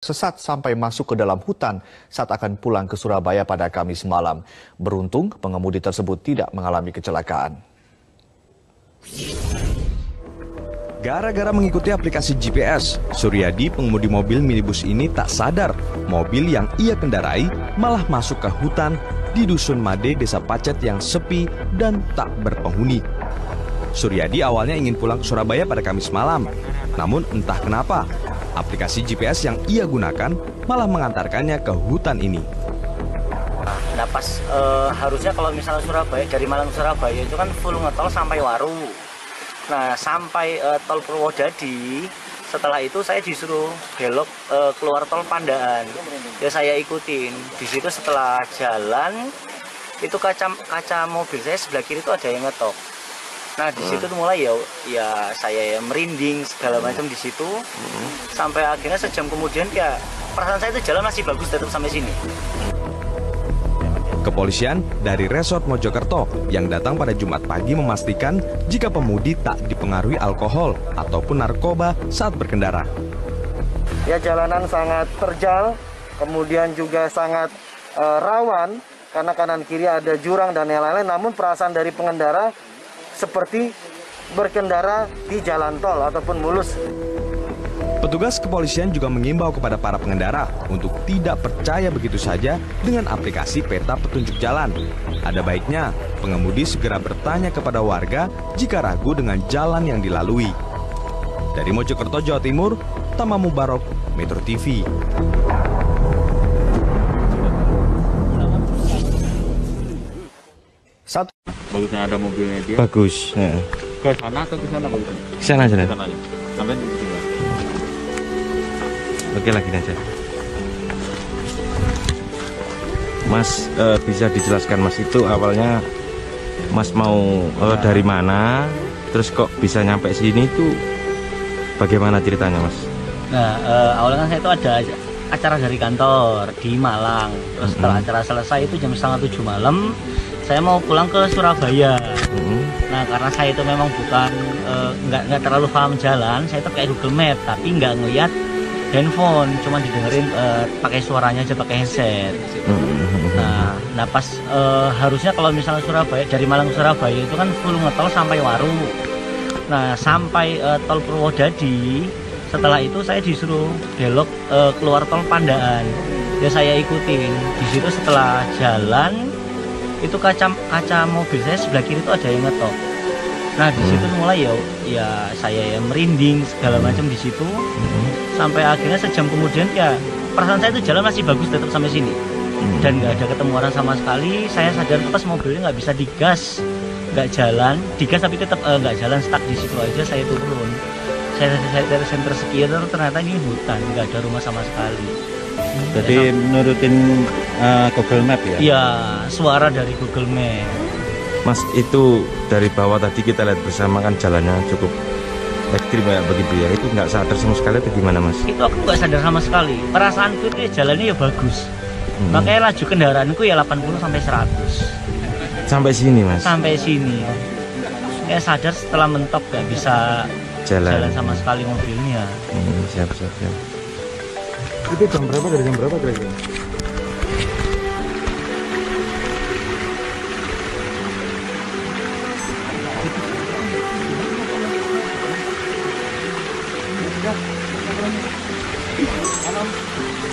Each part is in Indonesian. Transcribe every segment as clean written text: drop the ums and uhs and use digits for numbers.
sesat sampai masuk ke dalam hutan saat akan pulang ke Surabaya pada Kamis malam. Beruntung pengemudi tersebut tidak mengalami kecelakaan. Gara-gara mengikuti aplikasi GPS, Suryadi, pengemudi mobil minibus ini tak sadar mobil yang ia kendarai malah masuk ke hutan di Dusun Made, Desa Pacet yang sepi dan tak berpenghuni. Suryadi awalnya ingin pulang ke Surabaya pada Kamis malam, namun entah kenapa aplikasi GPS yang ia gunakan malah mengantarkannya ke hutan ini. Nah pas harusnya kalau misalnya Surabaya, dari Malang ke Surabaya itu kan full ngetol sampai Waru. Nah sampai tol Purwodadi, setelah itu saya disuruh belok keluar tol Pandaan. Ya saya ikutin. Di situ setelah jalan itu kaca mobil saya sebelah kiri itu ada yang ngetok. Nah di situ tuh mulai ya saya merinding segala macam di situ. Sampai akhirnya sejam kemudian ya perasaan saya itu jalan masih bagus tetap sampai sini. Kepolisian dari Resort Mojokerto yang datang pada Jumat pagi memastikan jika pemudi tak dipengaruhi alkohol ataupun narkoba saat berkendara. Ya jalanan sangat terjal, kemudian juga sangat rawan karena kanan kiri ada jurang dan yang lain-lain. Namun perasaan dari pengendara seperti berkendara di jalan tol ataupun mulus. Petugas kepolisian juga mengimbau kepada para pengendara untuk tidak percaya begitu saja dengan aplikasi peta petunjuk jalan. Ada baiknya pengemudi segera bertanya kepada warga jika ragu dengan jalan yang dilalui. Dari Mojokerto, Jawa Timur, Tama Mubarok, Metro TV. Satu. Bagusnya ada mobilnya dia. Bagus. Ya. Ke sana atau ke sana bagusnya? Ke sana aja. Ke sana aja. Sampai di sini. Oke, lagi aja. Mas, bisa dijelaskan Mas, itu awalnya Mas mau dari mana, terus kok bisa nyampe sini itu bagaimana ceritanya Mas? Nah awalnya kan saya itu ada acara dari kantor di Malang. Terus setelah acara selesai itu jam 6:30 malam, saya mau pulang ke Surabaya. Nah karena saya itu memang bukan nggak terlalu paham jalan, saya itu kayak Google Map tapi nggak ngeliat handphone, cuma didengerin pakai suaranya aja pakai headset. Nah pas harusnya kalau misalnya Surabaya, dari Malang ke Surabaya itu kan full ngetol sampai Waru. Nah sampai tol Purwodadi, setelah itu saya disuruh belok keluar tol Pandaan. Ya saya ikutin. Di situ setelah jalan itu kaca mobil saya sebelah kiri itu ada yang ngetok. Nah di situ mulai ya saya merinding segala macam di situ. Sampai akhirnya sejam kemudian ya perasaan saya itu jalan masih bagus tetap sampai sini. Dan nggak ada ketemu orang sama sekali. Saya sadar pas mobilnya nggak bisa digas, nggak jalan, digas tapi tetap nggak jalan, stuck di situ aja. Saya turun. Saya dari center sekitar ternyata ini hutan, nggak ada rumah sama sekali. Jadi nurutin Google Map ya? Iya, suara dari Google Map. Mas, itu dari bawah tadi kita lihat bersama kan jalannya cukup ekstrim kayak begitu ya, itu nggak sadar sama sekali atau gimana Mas? Itu aku nggak sadar sama sekali, perasaanku itu jalannya ya bagus. Makanya laju kendaraanku ya 80 sampai 100. Sampai sini Mas? Sampai sini. Kayak sadar setelah mentok nggak bisa jalan sama sekali mobilnya. Siap. Itu jam berapa, dari jam berapa kira-kira?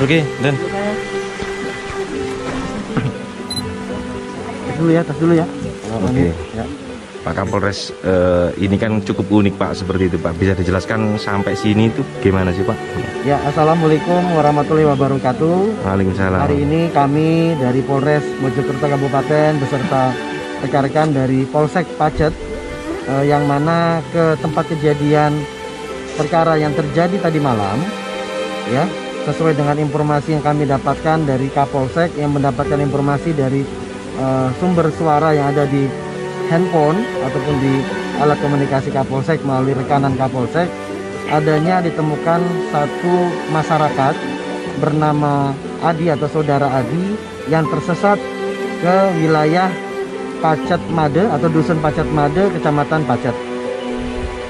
Oke, dan tas dulu ya. Oke. Ya. Pak Kapolres, ini kan cukup unik Pak, seperti itu Pak. Bisa dijelaskan sampai sini itu gimana sih Pak? Ya, assalamualaikum warahmatullahi wabarakatuh. Waalaikumsalam. Hari ini kami dari Polres Mojokerto Kabupaten beserta rekan-rekan dari Polsek Pacet yang mana ke tempat kejadian perkara yang terjadi tadi malam, ya, sesuai dengan informasi yang kami dapatkan dari Kapolsek yang mendapatkan informasi dari sumber suara yang ada di handphone ataupun di alat komunikasi Kapolsek melalui rekanan Kapolsek, adanya ditemukan satu masyarakat bernama Adi atau saudara Adi yang tersesat ke wilayah Pacet Made atau Dusun Pacet Made, Kecamatan Pacet.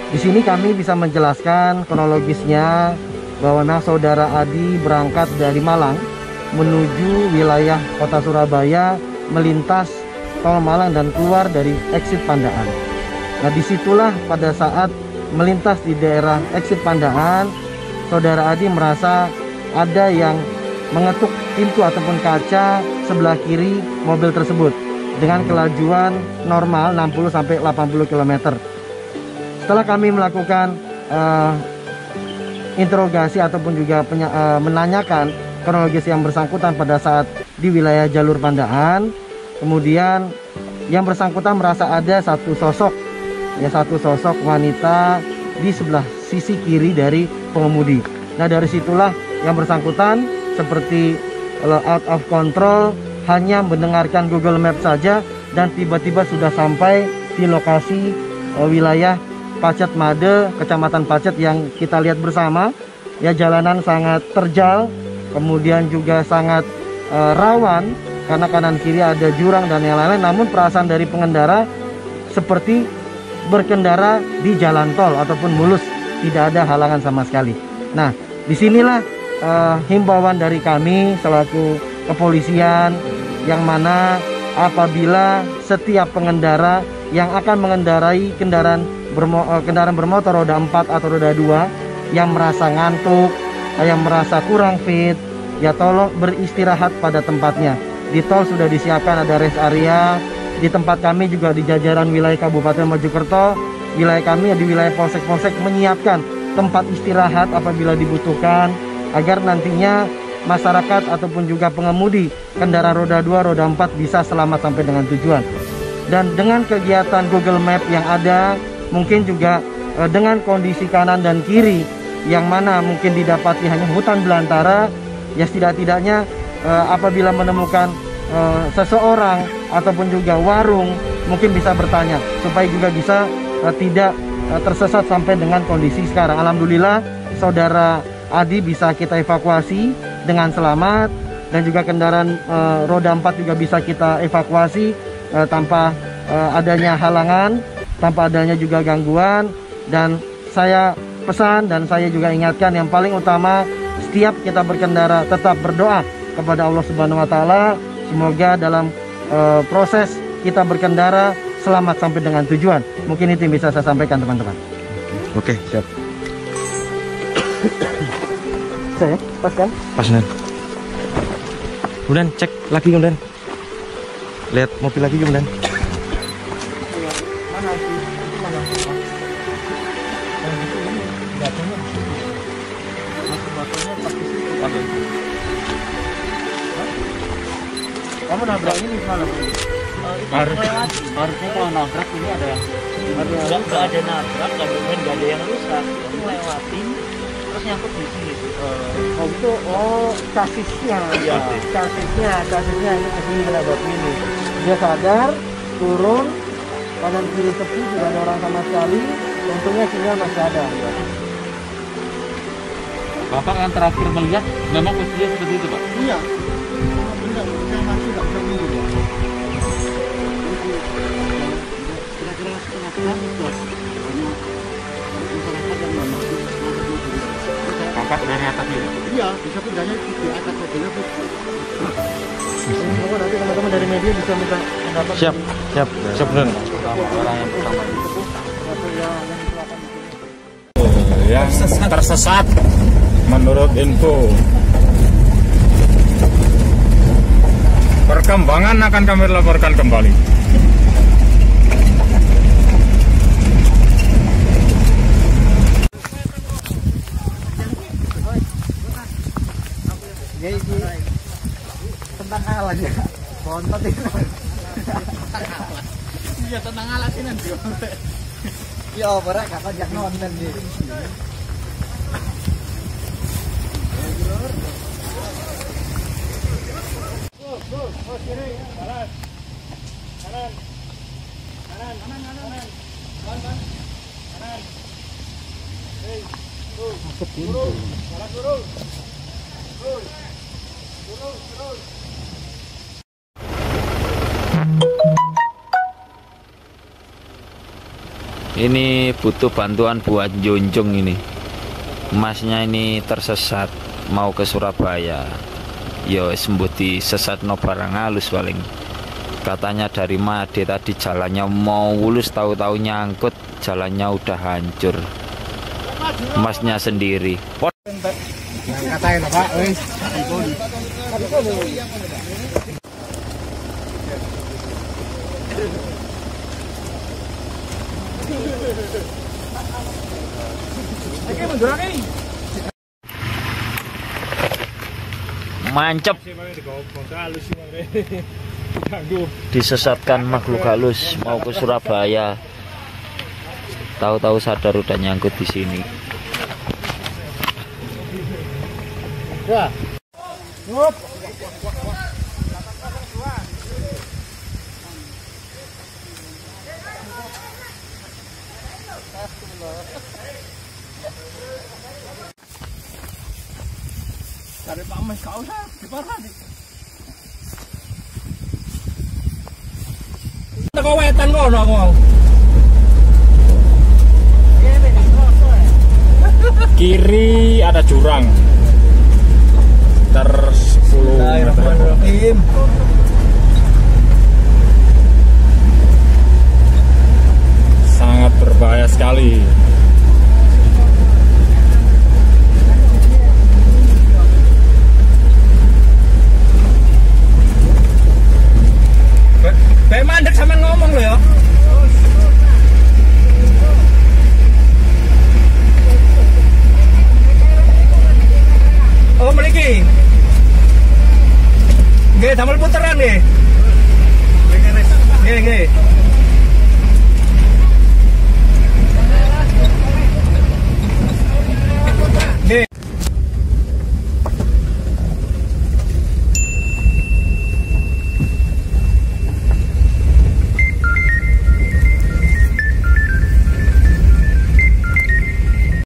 Di sini kami bisa menjelaskan kronologisnya bahwa saudara Adi berangkat dari Malang menuju wilayah kota Surabaya, melintas tol Malang dan keluar dari exit Pandaan. Nah, disitulah pada saat melintas di daerah exit Pandaan, saudara Adi merasa ada yang mengetuk pintu ataupun kaca sebelah kiri mobil tersebut dengan kelajuan normal 60-80 km. Setelah kami melakukan interogasi ataupun juga menanyakan kronologis yang bersangkutan pada saat di wilayah jalur Pandaan, kemudian yang bersangkutan merasa ada satu sosok wanita di sebelah sisi kiri dari pengemudi. Nah, dari situlah yang bersangkutan seperti out of control, hanya mendengarkan Google Maps saja dan tiba-tiba sudah sampai di lokasi wilayah Pacet Made, Kecamatan Pacet yang kita lihat bersama. Ya, jalanan sangat terjal, kemudian juga sangat rawan karena kanan kiri ada jurang dan yang lain-lain. Namun perasaan dari pengendara seperti berkendara di jalan tol ataupun mulus, tidak ada halangan sama sekali. Nah, disinilah himbauan dari kami selaku kepolisian, yang mana apabila setiap pengendara yang akan mengendarai kendaraan bermotor roda 4 atau roda 2 yang merasa ngantuk, yang merasa kurang fit, ya tolong beristirahat pada tempatnya. Di tol sudah disiapkan ada rest area. Di tempat kami juga di jajaran wilayah Kabupaten Mojokerto, wilayah kami di wilayah polsek-polsek menyiapkan tempat istirahat apabila dibutuhkan, agar nantinya masyarakat ataupun juga pengemudi kendaraan roda 2, roda 4 bisa selamat sampai dengan tujuan. Dan dengan kegiatan Google Map yang ada, mungkin juga dengan kondisi kanan dan kiri yang mana mungkin didapati hanya hutan belantara, ya setidak-tidaknya apabila menemukan seseorang ataupun juga warung, mungkin bisa bertanya supaya juga bisa tidak tersesat sampai dengan kondisi sekarang. Alhamdulillah saudara Adi bisa kita evakuasi dengan selamat, dan juga kendaraan roda 4 juga bisa kita evakuasi tanpa adanya halangan, tanpa adanya juga gangguan. Dan saya pesan dan saya juga ingatkan, yang paling utama setiap kita berkendara tetap berdoa kepada Allah Subhanahu wa taala, semoga dalam proses kita berkendara selamat sampai dengan tujuan. Mungkin itu yang bisa saya sampaikan, teman-teman. Oke, siap. Saya pas kan? Pas, Nan. Kemudian cek lagi, kemudian lihat mobil lagi, kemudian. Kamu nabrak ini semalam? Harusnya kalau nabrak ini ada nggak ada nabrak, nggak ada yang rusak, kamu lewatin terus nyangkut di sini. Oh itu, chasisnya ya, chasisnya ini kesini menabrak ini. Dia sadar, turun, kanan kiri tepi tidak ada orang sama sekali, untungnya sinyal masih ada. Bapak kan terakhir melihat memang posisinya seperti itu, Pak? Iya, benar, yang masih tidak bisa menunggu. Kira-kira setengah jam buat masyarakat yang masih. Bapak dari atas ini? Iya, bisa pindahnya di atas mobilnya. Semoga nanti teman-teman dari media bisa minta pendapat. Siap, benar. Orang yang pertama yang tersesat menurut info. Perkembangan akan kami laporkan kembali. Tentang alat ya, bontot itu. Iya, tentang alat sih nanti. Ya, berak kapan jak nonton nih. Ini butuh bantuan buat Junjung ini. Masnya ini tersesat mau ke Surabaya. Yo sembuti sesat no barang halus paling. Katanya dari Made tadi jalannya mau lulus, tahu-tahu nyangkut, jalannya udah hancur. Masnya sendiri. Mancep. Disesatkan makhluk halus mau ke Surabaya. Tahu-tahu sadar udah nyangkut di sini. Cari Pak Mas kau lah, di parah nih. Kau wetan kau dong kau. Kiri ada jurang. Sekitar 10 meter. Sangat berbahaya sekali. Kayak mandek sama ngomong lo ya. Oh mriki. Nggih damel puteran nggih. Nggih.